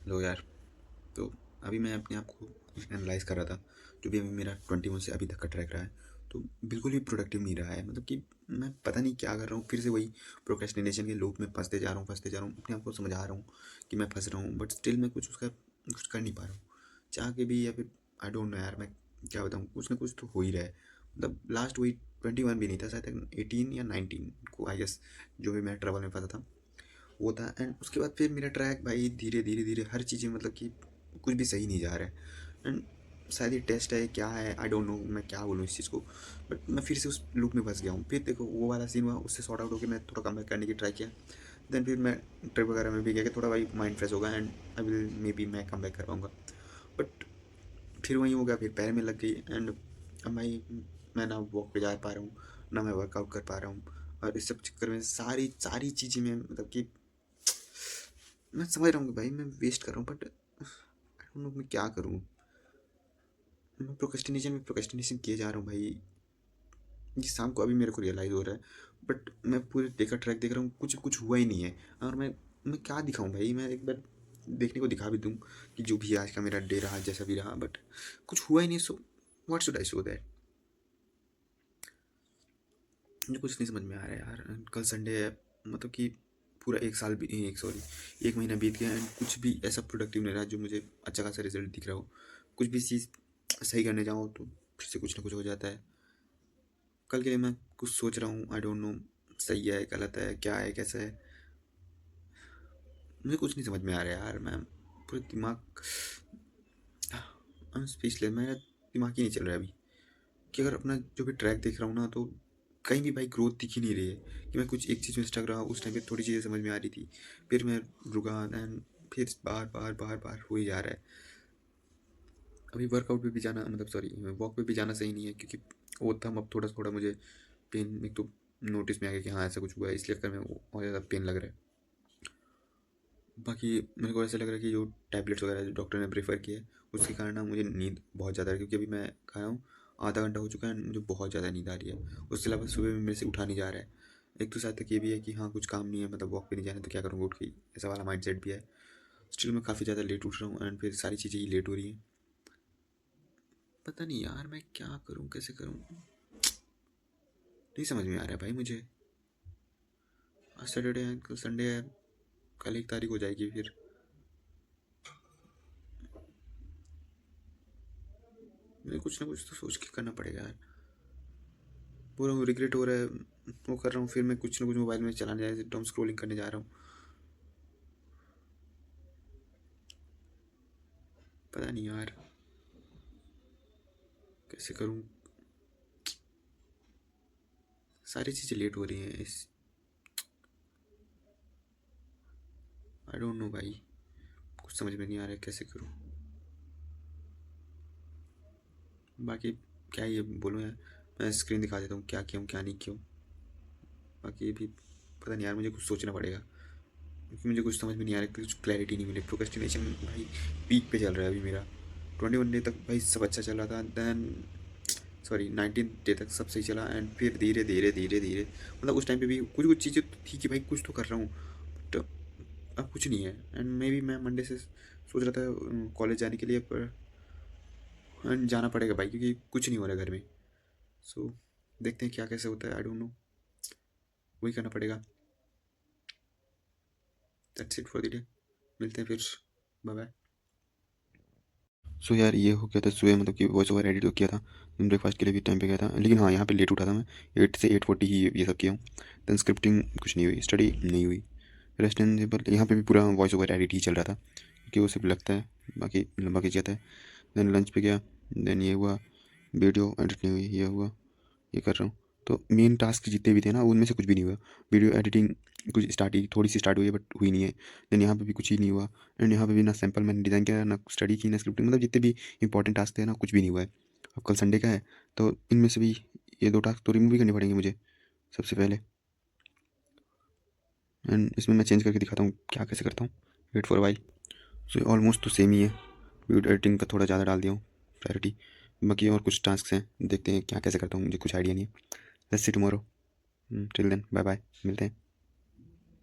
लो यार। तो अभी मैं अपने आप को एनालाइज़ कर रहा था, जो भी अभी मेरा 21 से अभी तक का ट्रैक रहा है, तो बिल्कुल भी प्रोडक्टिव नहीं रहा है। मतलब कि मैं पता नहीं क्या कर रहा हूँ, फिर से वही प्रोक्रेस्टिनेशन के लूप में फंसते जा रहा हूँ, फंसते जा रहा हूँ। अपने आप को समझा रहा हूँ कि मैं फंस रहा हूँ, बट स्टिल मैं कुछ कर नहीं पा रहा हूँ, चाह के भी। या फिर आई डोंट नो यार, मैं क्या बताऊँ, कुछ ना कुछ तो हो ही रहा है। मतलब लास्ट वही 21 भी नहीं था, शायद 18 या 19 को आई गेस, जो भी मैं ट्रैवल में फंसा था वो था। एंड उसके बाद फिर मेरा ट्रैक भाई धीरे धीरे धीरे हर चीज़ें, मतलब कि कुछ भी सही नहीं जा रहा है। एंड शायद ये टेस्ट है, क्या है, आई डोंट नो मैं क्या बोलूँ इस चीज़ को। बट मैं फिर से उस लूप में फंस गया हूँ। फिर देखो वो वाला सीन हुआ, उससे सॉर्ट आउट होकर मैं थोड़ा कम करने की ट्राई किया। देन फिर मैं ट्रिप वगैरह में भी गया कि थोड़ा भाई माइंड फ्रेश होगा and I will may be मैं कम बैक कर पाऊँगा। बट फिर वही हो गया, फिर पैर में लग गई। एंड अब भाई मैं ना वॉक पे जा पा रहा हूँ, ना मैं वर्कआउट कर पा रहा हूँ। और इस सब चक्कर में सारी सारी चीज़ें में, मतलब कि मैं समझ रहा हूँ कि भाई मैं वेस्ट कर रहा हूँ, बट आई डोंट नो मैं क्या करूँ। मैं प्रोक्रेस्टिनेशन किए जा रहा हूँ भाई। ये शाम को अभी मेरे को रियलाइज़ हो रहा है, बट मैं पूरे डे का ट्रैक देख रहा हूँ, कुछ कुछ हुआ ही नहीं है। और मैं क्या दिखाऊँ भाई, मैं एक बार देखने को दिखा भी दूँ कि जो भी आज का मेरा डे रहा, जैसा भी रहा, बट कुछ हुआ ही नहीं। So what should I show that? मुझे कुछ नहीं समझ में आ रहा है यार। कल संडे है, मतलब कि पूरा एक साल भी, एक सॉरी, एक महीना बीत गया एंड कुछ भी ऐसा प्रोडक्टिव नहीं रहा जो मुझे अच्छा खासा रिजल्ट दिख रहा हो। कुछ भी चीज़ सही करने जाऊँ तो फिर से कुछ ना कुछ हो जाता है। कल के लिए मैं कुछ सोच रहा हूँ, आई डोंट नो सही है गलत है क्या है कैसा है, मुझे कुछ नहीं समझ में आ रहा है यार। मैं पूरे दिमाग स्पीचलेस, मेरा दिमाग ही नहीं चल रहा है अभी कि अगर अपना जो भी ट्रैक देख रहा हूँ ना, तो कहीं भी भाई ग्रोथ दिख ही नहीं रही है। कि मैं कुछ एक चीज़ में स्टक रहा, उस टाइम पे थोड़ी चीज़ें समझ में आ रही थी, फिर मैं रुका एंड फिर बार बार बार बार हो ही जा रहा है। अभी वर्कआउट पे भी जाना, मतलब सॉरी वॉक पे भी जाना सही नहीं है, क्योंकि वो था अब थोड़ा थोड़ा मुझे पेन एक तो नोटिस में आ गया कि हाँ ऐसा कुछ हुआ है, इसलिए कर मैं और ज़्यादा पेन लग रहा है। बाकी मेरे को ऐसा लग रहा है कि जो टैबलेट्स वगैरह जो डॉक्टर ने प्रेफर किए, उसके कारण ना मुझे नींद बहुत ज़्यादा है, क्योंकि अभी मैं खा रहा हूँ आधा घंटा हो चुका है, मुझे बहुत ज़्यादा नींद आ रही है। उसके अलावा सुबह में मेरे से उठा नहीं जा रहा है। एक तो साथ तक ये भी है कि हाँ कुछ काम नहीं है, मतलब वॉक पे नहीं जाना तो क्या करूँगा उठ के, ऐसा वाला माइंड सेट भी है। स्टिल मैं काफ़ी ज़्यादा लेट उठ रहा हूँ एंड फिर सारी चीज़ें ही लेट हो रही हैं। पता नहीं यार मैं क्या करूँ कैसे करूँ, नहीं समझ में आ रहा है भाई मुझे। आज सैटरडे है, कल संडे है, कल 1 तारीख हो जाएगी फिर। मुझे कुछ ना कुछ तो सोच के करना पड़ेगा यार। पूरा रिग्रेट हो रहा है, वो कर रहा हूँ, फिर मैं कुछ ना कुछ मोबाइल में चलाने जा रहा हूँ, स्क्रोलिंग करने जा रहा हूँ। पता नहीं यार कैसे करूँ, सारी चीज़ें लेट हो रही हैं इस, आई डोंट नो भाई, कुछ समझ में नहीं आ रहा है कैसे करूँ। बाकी क्या ये बोलूँ यार, मैं स्क्रीन दिखा देता हूँ क्या किया हूँ क्या नहीं किया हूँ। बाकी भी पता नहीं यार, मुझे कुछ सोचना पड़ेगा, क्योंकि मुझे कुछ समझ में नहीं आ रहा, कुछ क्लैरिटी नहीं मिली। प्रोक्रेस्टिनेशन भाई पीक पे चल रहा है अभी मेरा। 21 डे तक भाई सब अच्छा चल रहा था, देन सॉरी 19 डे तक सब सही चला एंड फिर धीरे धीरे धीरे धीरे, मतलब उस टाइम पे भी कुछ कुछ चीज़ें तो थी कि भाई कुछ तो कर रहा हूँ, बट अब कुछ नहीं है। एंड मे बी मैं मंडे से सोच रहा था कॉलेज जाने के लिए, पर एंड जाना पड़ेगा भाई क्योंकि कुछ नहीं हो रहा घर में। सो देखते हैं क्या कैसे होता है, आई डोंट नो, वही करना पड़ेगा। That's it for the day, मिलते हैं फिर, बाय बाय। सो यार ये हो गया था सुबह, मतलब कि वॉइस ओवर एडिट तो किया था, ब्रेकफास्ट के लिए भी टाइम पे गया था, लेकिन हाँ यहाँ पे लेट उठा था मैं, 8 से 8:40 ही ये सब किया हूँ। देन स्क्रिप्टिंग कुछ नहीं हुई, स्टडी नहीं हुई, रेस्ट एंड पर यहाँ पे भी पूरा वॉइस ओवर एडिट ही चल रहा था, क्योंकि वो सिर्फ लगता है, बाकी लंबा खींच जाता है। देन लंच पे गया, देन ये हुआ, वीडियो एडिट नहीं हुई, ये हुआ, ये कर रहा हूँ। तो मेन टास्क जितने भी थे ना उनमें से कुछ भी नहीं हुआ। वीडियो एडिटिंग कुछ स्टार्ट ही थोड़ी सी स्टार्ट हुई है बट हुई नहीं है। देन यहाँ पे भी कुछ ही नहीं हुआ। एंड यहाँ पे भी ना सैंपल मैंने डिज़ाइन किया, ना स्टडी की, ना स्क्रिप्टिंग, मतलब जितने भी इंपॉर्टेंट टास्क थे ना कुछ भी नहीं हुआ है। अब कल संडे का है, तो इनमें से भी ये 2 टास्क तो रिमूव ही करने पड़ेंगे मुझे सबसे पहले। एंड इसमें मैं चेंज करके दिखाता हूँ क्या कैसे करता हूँ, wait for while. So almost तो सेम ही है, वीडियो एडिटिंग का थोड़ा ज़्यादा डाल दिया हूँ प्रायोरिटी, बाकी और कुछ टास्क हैं, देखते हैं क्या कैसे करता हूँ, मुझे कुछ आइडिया नहीं है। Let's see tomorrow, till then bye bye, मिलते हैं।